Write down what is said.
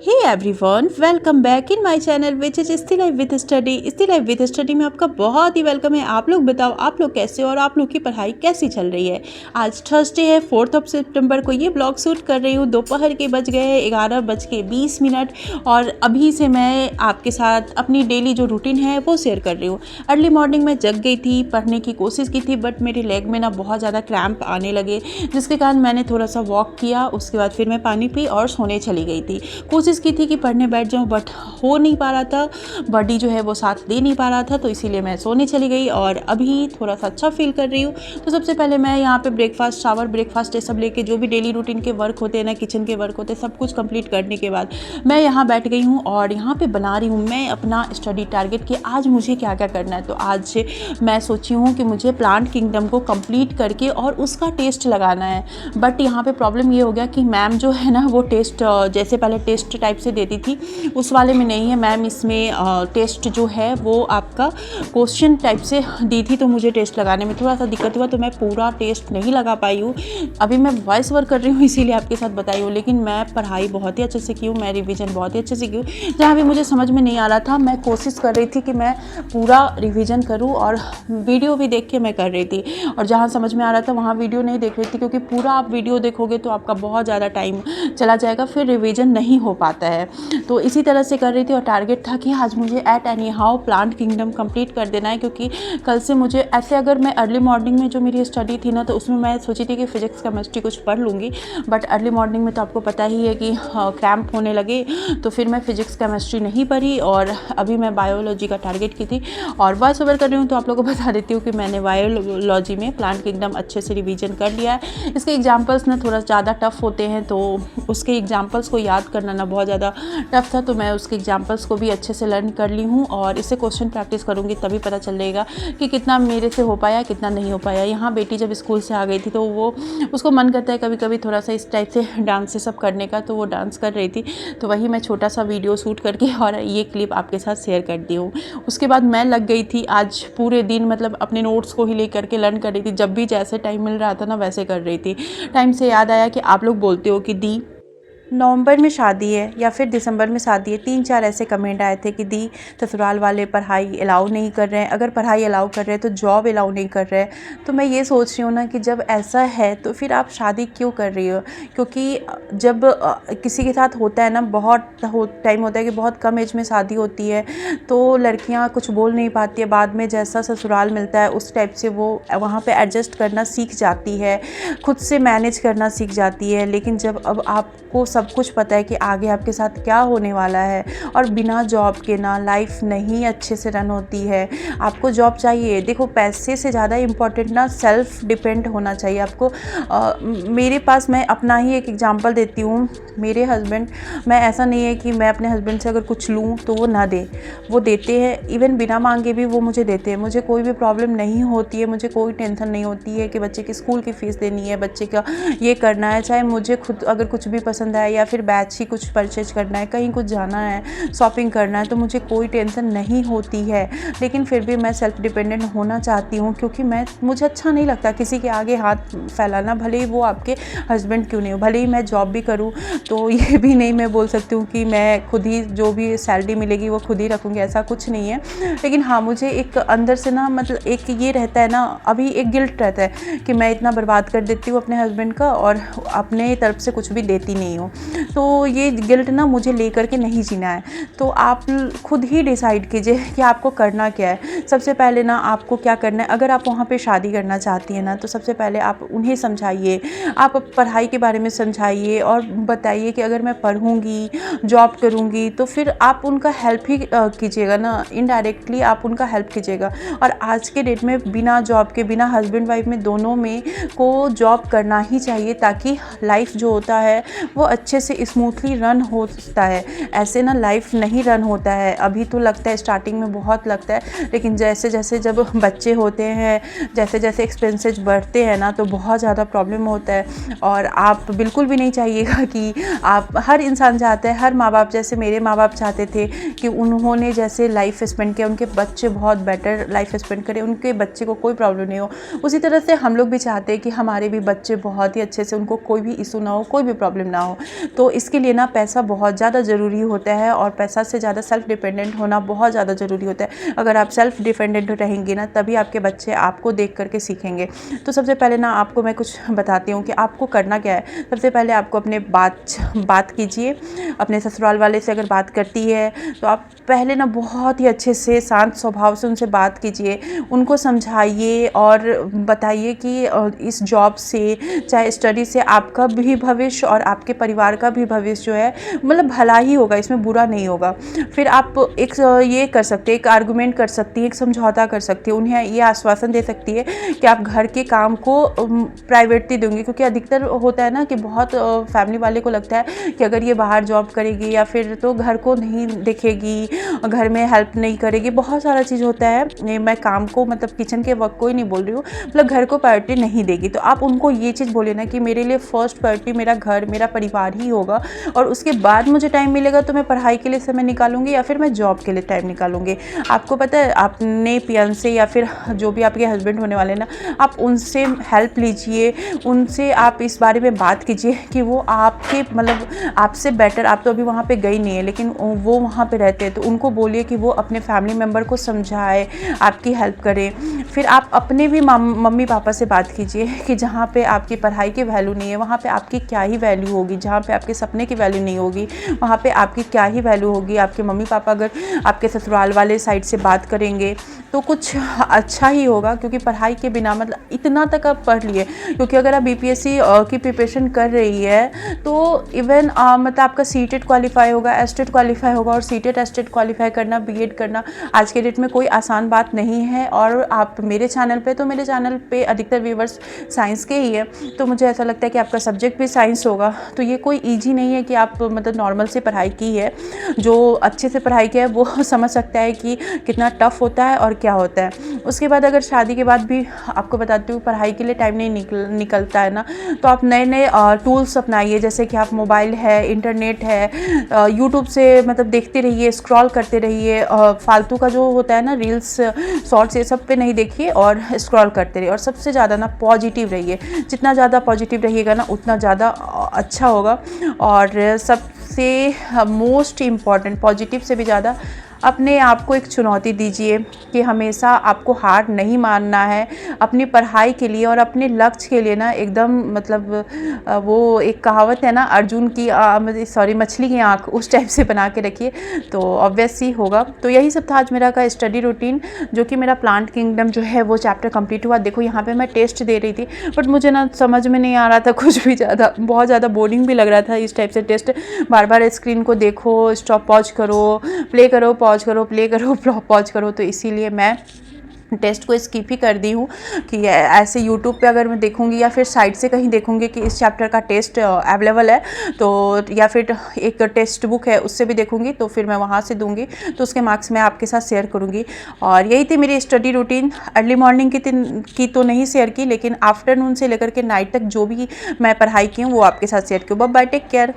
Hey everyone, welcome back in my channel which is still life with study. Still life with study में आपका बहुत ही welcome है। आप लोग बताओ, आप लोग कैसे हो और आप लोग की पढ़ाई कैसी चल रही है। आज थर्सडे है, 4 सितंबर को ये ब्लॉग शूट कर रही हूँ। दोपहर के बज गए हैं 11:20 और अभी से मैं आपके साथ अपनी डेली जो रूटीन है वो शेयर कर रही हूँ। अर्ली मॉर्निंग में जग गई थी, पढ़ने की कोशिश की थी, बट मेरे लेग में ना बहुत ज़्यादा क्रैम्प आने लगे, जिसके कारण मैंने थोड़ा सा वॉक किया। उसके बाद फिर मैं पानी पी और सोने चली गई थी। कोशिश की थी कि पढ़ने बैठ जाऊं, बट हो नहीं पा रहा था। बॉडी जो है वो साथ दे नहीं पा रहा था, तो इसीलिए मैं सोने चली गई और अभी थोड़ा सा अच्छा फील कर रही हूँ। तो सबसे पहले मैं यहाँ पे ब्रेकफास्ट, शावर, ब्रेकफास्ट ये सब लेके जो भी डेली रूटीन के वर्क होते हैं ना, किचन के वर्क होते हैं, सब कुछ कंप्लीट करने के बाद मैं यहाँ बैठ गई हूँ और यहाँ पे बना रही हूँ मैं अपना स्टडी टारगेट कि आज मुझे क्या क्या करना है। तो आज से मैं सोची हूँ कि मुझे प्लांट किंगडम को कंप्लीट करके और उसका टेस्ट लगाना है। बट यहाँ पे प्रॉब्लम ये हो गया कि मैम जो है ना वो टेस्ट जैसे पहले टेस्ट टाइप से देती थी उस वाले में नहीं है मैम। इसमें टेस्ट जो है वो आपका क्वेश्चन टाइप से दी थी, तो मुझे टेस्ट लगाने में थोड़ा सा दिक्कत हुआ, तो मैं पूरा टेस्ट नहीं लगा पाई हूँ। अभी मैं वॉइस ओवर कर रही हूँ इसीलिए आपके साथ बताई हूँ, लेकिन मैं पढ़ाई बहुत ही अच्छे से की हूँ, मैं रिवीजन बहुत ही अच्छे से की हूँ। जहाँ भी मुझे समझ में नहीं आ रहा था मैं कोशिश कर रही थी कि मैं पूरा रिविज़न करूँ और वीडियो भी देख के मैं कर रही थी, और जहाँ समझ में आ रहा था वहाँ वीडियो नहीं देख रही थी, क्योंकि पूरा आप वीडियो देखोगे तो आपका बहुत ज़्यादा टाइम चला जाएगा, फिर रिवीजन नहीं हो पाता है। तो इसी तरह से कर रही थी और टारगेट था कि आज मुझे at any how plant kingdom complete कर देना है, क्योंकि कल से मुझे ऐसे, अगर मैं अर्ली मॉर्निंग में जो मेरी स्टडी थी ना, तो उसमें मैं सोची थी कि फिजिक्स केमिस्ट्री कुछ पढ़ लूँगी, बट अर्ली मॉर्निंग में तो आपको पता ही है कि क्रैम्प होने लगे, तो फिर मैं फिजिक्स केमिस्ट्री नहीं पढ़ी और अभी मैं बायोलॉजी का टारगेट की थी। और वॉइस ओवर कर रही हूँ तो आप लोगों को बता देती हूँ कि मैंने बायोलॉजी में प्लांट किंगडम अच्छे से रिवीजन कर लिया है। इसके एग्जाम्पल्स ना थोड़ा ज़्यादा टफ होते हैं, तो उसके एग्जाम्पल्स को याद करना ना बहुत ज़्यादा टफ था, तो मैं उसके एग्जाम्पल्स को भी अच्छे से लर्न कर ली हूँ और इससे क्वेश्चन प्रैक्टिस करूँगी, तभी पता चलेगा कि कितना मेरे से हो पाया, कितना नहीं हो पाया। यहाँ बेटी जब स्कूल से आ गई थी तो वो उसको मन करता है कभी कभी थोड़ा सा इस टाइप से डांस से सब करने का, तो वो डांस कर रही थी, तो वही मैं छोटा सा वीडियो शूट करके और ये क्लिप आपके साथ शेयर कर दी हूँ। उसके बाद मैं लग गई थी आज पूरे दिन, मतलब अपने नोट्स को ही ले करके लर्न कर रही थी। जब भी जैसे टाइम मिल रहा था ना वैसे कर रही थी। टाइम से याद आया कि आप लोग बोलते हो कि दी नवंबर में शादी है या फिर दिसंबर में शादी है, 3-4 ऐसे कमेंट आए थे कि दी ससुराल वाले पढ़ाई अलाउ नहीं कर रहे हैं, अगर पढ़ाई अलाउ कर रहे हैं तो जॉब अलाउ नहीं कर रहे हैं। तो मैं ये सोच रही हूँ ना कि जब ऐसा है तो फिर आप शादी क्यों कर रही हो, क्योंकि जब किसी के साथ होता है ना, बहुत टाइम होता है कि बहुत कम एज में शादी होती है, तो लड़कियाँ कुछ बोल नहीं पाती है, बाद में जैसा ससुराल मिलता है उस टाइप से वो वहाँ पर एडजस्ट करना सीख जाती है, खुद से मैनेज करना सीख जाती है। लेकिन जब अब आपको सब कुछ पता है कि आगे आपके साथ क्या होने वाला है, और बिना जॉब के ना लाइफ नहीं अच्छे से रन होती है। आपको जॉब चाहिए, देखो पैसे से ज़्यादा इम्पॉर्टेंट ना सेल्फ डिपेंड होना चाहिए आपको। मेरे पास, मैं अपना ही एक एग्जांपल देती हूँ। मेरे हस्बैंड, मैं ऐसा नहीं है कि मैं अपने हस्बैंड से अगर कुछ लूँ तो वो ना दे, वो देते हैं, इवन बिना मांगे भी वो मुझे देते हैं। मुझे कोई भी प्रॉब्लम नहीं होती है, मुझे कोई टेंशन नहीं होती है कि बच्चे की स्कूल की फ़ीस देनी है, बच्चे का ये करना है। चाहे मुझे खुद अगर कुछ भी पसंद आए या फिर बैच ही कुछ परचेज करना है, कहीं कुछ जाना है, शॉपिंग करना है, तो मुझे कोई टेंशन नहीं होती है। लेकिन फिर भी मैं सेल्फ डिपेंडेंट होना चाहती हूँ, क्योंकि मुझे अच्छा नहीं लगता किसी के आगे हाथ फैलाना, भले ही वो आपके हस्बैंड क्यों नहीं हो। भले ही मैं जॉब भी करूँ तो ये भी नहीं मैं बोल सकती हूँ कि मैं खुद ही जो भी सैलरी मिलेगी वो खुद ही रखूँगी, ऐसा कुछ नहीं है। लेकिन हाँ, मुझे एक अंदर से ना, मतलब एक ये रहता है ना, अभी एक गिल्ट रहता है कि मैं इतना बर्बाद कर देती हूँ अपने हस्बैंड का और अपने तरफ से कुछ भी देती नहीं हूँ। तो ये गिल्ट ना मुझे लेकर के नहीं जीना है। तो आप खुद ही डिसाइड कीजिए कि आपको करना क्या है। सबसे पहले ना आपको क्या करना है, अगर आप वहाँ पे शादी करना चाहती हैं ना, तो सबसे पहले आप उन्हें समझाइए, आप पढ़ाई के बारे में समझाइए और बताइए कि अगर मैं पढ़ूँगी, जॉब करूँगी, तो फिर आप उनका हेल्प ही कीजिएगा ना, इनडायरेक्टली आप उनका हेल्प कीजिएगा। और आज के डेट में बिना जॉब के, बिना हस्बैंड वाइफ में, दोनों में को जॉब करना ही चाहिए, ताकि लाइफ जो होता है वो अच्छे से स्मूथली रन होता है। ऐसे ना लाइफ नहीं रन होता है। अभी तो लगता है, स्टार्टिंग में बहुत लगता है, लेकिन जैसे जैसे जब बच्चे होते हैं, जैसे जैसे एक्सपेंसेस बढ़ते हैं ना, तो बहुत ज़्यादा प्रॉब्लम होता है। और आप बिल्कुल भी नहीं चाहिएगा कि आप, हर इंसान चाहता है, हर माँ बाप, जैसे मेरे माँ बाप चाहते थे कि उन्होंने जैसे लाइफ स्पेंड किया, उनके बच्चे बहुत बेटर लाइफ स्पेंड करें, उनके बच्चे को कोई प्रॉब्लम नहीं हो। उसी तरह से हम लोग भी चाहते हैं कि हमारे भी बच्चे बहुत ही अच्छे से, उनको कोई भी इशू ना हो, कोई भी प्रॉब्लम ना हो। तो इसके लिए ना पैसा बहुत ज़्यादा ज़रूरी होता है और पैसा से ज़्यादा सेल्फ डिपेंडेंट होना बहुत ज़्यादा ज़रूरी होता है। अगर आप सेल्फ डिपेंडेंट रहेंगे ना तभी आपके बच्चे आपको देख करके सीखेंगे। तो सबसे पहले ना आपको मैं कुछ बताती हूँ कि आपको करना क्या है। सबसे पहले आपको अपने बात कीजिए अपने ससुराल वाले से। अगर बात करती है तो आप पहले ना बहुत ही अच्छे से शांत स्वभाव से उनसे बात कीजिए, उनको समझाइए और बताइए कि इस जॉब से चाहे स्टडी से आपका भी भविष्य और आपके परिवार का भी भविष्य जो है मतलब भला ही होगा, इसमें बुरा नहीं होगा। फिर आप एक ये कर सकते हैं, एक आर्गूमेंट कर सकती है, एक समझौता कर सकती है, उन्हें ये आश्वासन दे सकती है कि आप घर के काम को प्राइवेटली दूंगी। क्योंकि अधिकतर होता है ना कि बहुत फैमिली वाले को लगता है कि अगर ये बाहर जॉब करेगी या फिर तो घर को नहीं देखेगी, घर में हेल्प नहीं करेगी, बहुत सारा चीज़ होता है। मैं काम को मतलब किचन के वर्क को ही नहीं बोल रही हूँ, मतलब घर को प्रायोरिटी नहीं देगी। तो आप उनको ये चीज़ बोले ना कि मेरे लिए फर्स्ट प्रायोरिटी मेरा घर मेरा परिवार ही होगा और उसके बाद मुझे टाइम मिलेगा तो मैं पढ़ाई के लिए समय निकालूंगी या फिर मैं जॉब के लिए टाइम निकालूंगी। आपको पता है आपने फियांसे या फिर जो भी आपके हस्बैंड होने वाले ना, आप उनसे हेल्प लीजिए, उनसे आप इस बारे में बात कीजिए कि वो आपके मतलब आपसे बेटर, आप तो अभी वहाँ पे गई नहीं है लेकिन वो वहाँ पे रहते हैं, तो उनको बोलिए कि वो अपने फैमिली मेम्बर को समझाए, आपकी हेल्प करें। फिर आप अपने भी मम्मी पापा से बात कीजिए कि जहाँ पे आपकी पढ़ाई की वैल्यू नहीं है वहाँ पे आपकी क्या ही वैल्यू होगी, जहाँ पे आपके सपने की वैल्यू नहीं होगी वहाँ पे आपकी क्या ही वैल्यू होगी। आपके मम्मी पापा अगर आपके ससुराल वाले साइड से बात करेंगे तो कुछ अच्छा ही होगा। क्योंकि पढ़ाई के बिना मतलब इतना तक आप पढ़ लिए, क्योंकि अगर आप बीपीएससी की प्रिपरेशन कर रही है तो इवन मतलब आपका सीटेट क्वालिफाई होगा, एस्टेट क्वालिफाई होगा, और सीटेट एस्टेट क्वालिफाई करना, बीएड करना आज के डेट में कोई आसान बात नहीं है। और आप मेरे चैनल पे अधिकतर व्यूवर्स साइंस के ही है, तो मुझे ऐसा लगता है कि आपका सब्जेक्ट भी साइंस होगा। तो ये कोई ईजी नहीं है कि आप मतलब नॉर्मल से पढ़ाई की है, जो अच्छे से पढ़ाई किया है वो समझ सकता है कि कितना टफ होता है और क्या होता है। उसके बाद अगर शादी के बाद भी आपको बताती हूँ पढ़ाई के लिए टाइम नहीं निकलता है ना, तो आप नए नए टूल्स अपनाइए, जैसे कि आप मोबाइल है, इंटरनेट है, यूट्यूब से मतलब देखते रहिए, स्क्रॉल करते रहिए, फालतू का जो होता है ना रील्स शॉर्ट्स ये सब पे नहीं देखिए और स्क्रॉल करते रहिए। और सबसे ज़्यादा ना पॉजिटिव रहिए, जितना ज़्यादा पॉजिटिव रहिएगा ना उतना ज़्यादा अच्छा होगा। और सबसे मोस्ट इम्पॉर्टेंट पॉजिटिव से भी ज़्यादा अपने आप को एक चुनौती दीजिए कि हमेशा आपको हार नहीं मानना है अपनी पढ़ाई के लिए और अपने लक्ष्य के लिए ना। एकदम मतलब वो एक कहावत है ना अर्जुन की मछली की आँख, उस टाइप से बना के रखिए तो ऑब्वियस ही होगा। तो यही सब था आज मेरा का स्टडी रूटीन, जो कि मेरा प्लांट किंगडम जो है वो चैप्टर कंप्लीट हुआ। देखो यहाँ पे मैं टेस्ट दे रही थी बट मुझे ना समझ में नहीं आ रहा था कुछ भी, बहुत ज़्यादा बोरिंग भी लग रहा था इस टाइप से टेस्ट। बार बार स्क्रीन को देखो, स्टॉप पॉज करो, प्ले करो, पॉज करो, प्ले करो, पॉज करो। तो इसीलिए मैं टेस्ट को स्किप ही कर दी हूँ कि ऐसे यूट्यूब पे अगर मैं देखूँगी या फिर साइट से कहीं देखूँगी कि इस चैप्टर का टेस्ट अवेलेबल है तो, या फिर एक टेक्स्ट बुक है उससे भी देखूँगी तो फिर मैं वहाँ से दूँगी, तो उसके मार्क्स मैं आपके साथ शेयर करूँगी। और यही थी मेरी स्टडी रूटीन। अर्ली मॉर्निंग की तो नहीं शेयर की, लेकिन आफ्टरनून से लेकर के नाइट तक जो भी मैं पढ़ाई की हूँ वो आपके साथ शेयर की। Bye bye, take care.